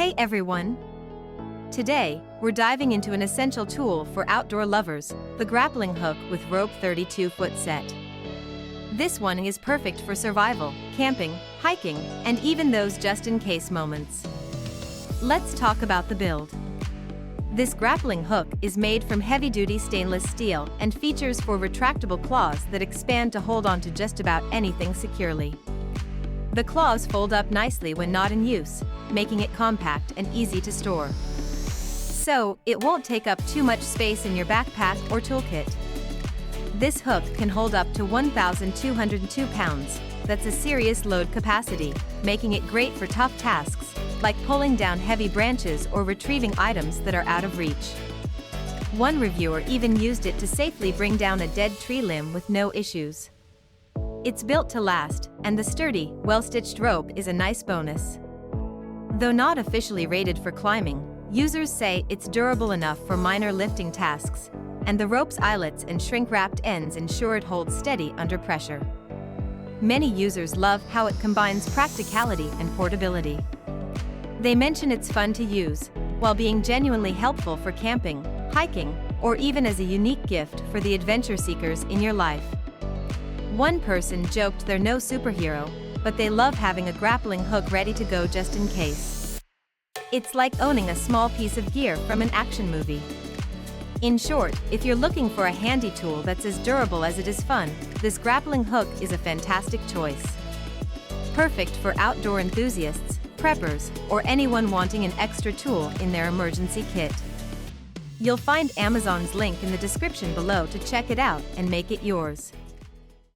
Hey everyone! Today, we're diving into an essential tool for outdoor lovers, the grappling hook with rope 32-foot set. This one is perfect for survival, camping, hiking, and even those just-in-case moments. Let's talk about the build. This grappling hook is made from heavy-duty stainless steel and features four retractable claws that expand to hold on to just about anything securely. The claws fold up nicely when not in use, making it compact and easy to store. So, it won't take up too much space in your backpack or toolkit. This hook can hold up to 1,202 pounds. That's a serious load capacity, making it great for tough tasks, like pulling down heavy branches or retrieving items that are out of reach. One reviewer even used it to safely bring down a dead tree limb with no issues. It's built to last, and the sturdy, well-stitched rope is a nice bonus. Though not officially rated for climbing, users say it's durable enough for minor lifting tasks, and the rope's eyelets and shrink-wrapped ends ensure it holds steady under pressure. Many users love how it combines practicality and portability. They mention it's fun to use, while being genuinely helpful for camping, hiking, or even as a unique gift for the adventure seekers in your life. One person joked they're no superhero, but they love having a grappling hook ready to go just in case. It's like owning a small piece of gear from an action movie. In short, if you're looking for a handy tool that's as durable as it is fun, this grappling hook is a fantastic choice. Perfect for outdoor enthusiasts, preppers, or anyone wanting an extra tool in their emergency kit. You'll find Amazon's link in the description below to check it out and make it yours.